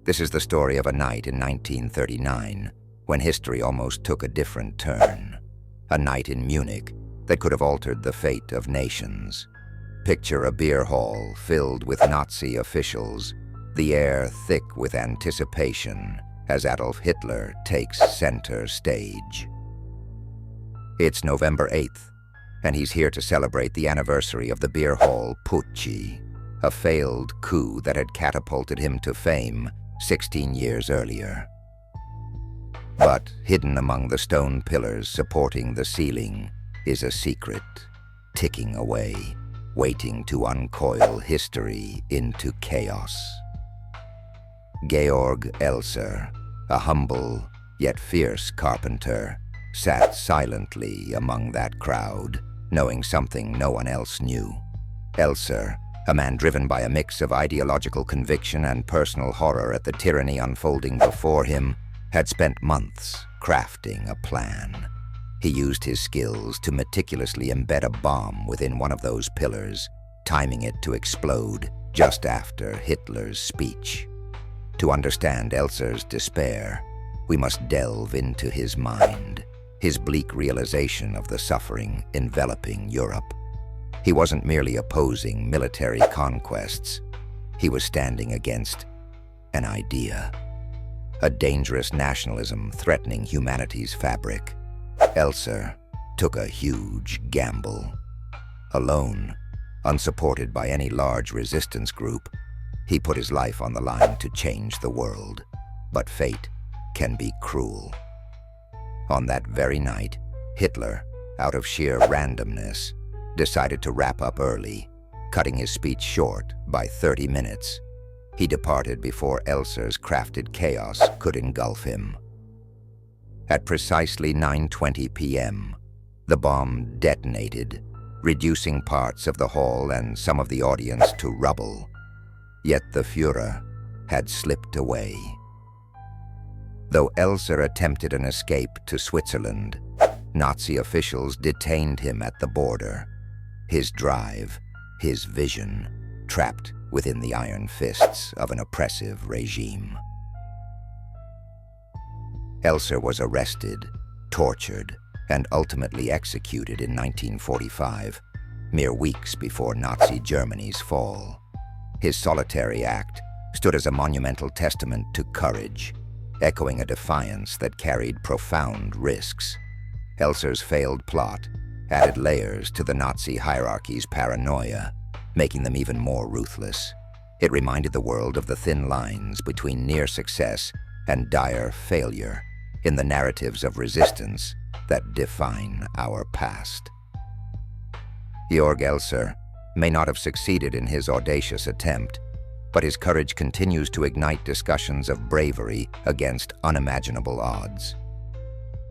This is the story of a night in 1939 when history almost took a different turn. A night in Munich that could have altered the fate of nations. Picture a beer hall filled with Nazi officials, the air thick with anticipation as Adolf Hitler takes center stage. It's November 8th, and he's here to celebrate the anniversary of the beer hall putsch, a failed coup that had catapulted him to fame 16 years earlier. But hidden among the stone pillars supporting the ceiling is a secret, ticking away, waiting to uncoil history into chaos. Georg Elser, a humble yet fierce carpenter, sat silently among that crowd, knowing something no one else knew. Elser, a man driven by a mix of ideological conviction and personal horror at the tyranny unfolding before him, had spent months crafting a plan. He used his skills to meticulously embed a bomb within one of those pillars, timing it to explode just after Hitler's speech. To understand Elser's despair, we must delve into his mind, his bleak realization of the suffering enveloping Europe. He wasn't merely opposing military conquests. He was standing against an idea, a dangerous nationalism threatening humanity's fabric. Elser took a huge gamble. Alone, unsupported by any large resistance group, he put his life on the line to change the world. But fate can be cruel. On that very night, Hitler, out of sheer randomness, decided to wrap up early, cutting his speech short by 30 minutes. He departed before Elser's crafted chaos could engulf him. At precisely 9:20 p.m., the bomb detonated, reducing parts of the hall and some of the audience to rubble. Yet the Führer had slipped away. Though Elser attempted an escape to Switzerland, Nazi officials detained him at the border. His drive, his vision, trapped within the iron fists of an oppressive regime. Elser was arrested, tortured, and ultimately executed in 1945, mere weeks before Nazi Germany's fall. His solitary act stood as a monumental testament to courage, echoing a defiance that carried profound risks. Elser's failed plot added layers to the Nazi hierarchy's paranoia, making them even more ruthless. It reminded the world of the thin lines between near success and dire failure in the narratives of resistance that define our past. Georg Elser may not have succeeded in his audacious attempt, but his courage continues to ignite discussions of bravery against unimaginable odds.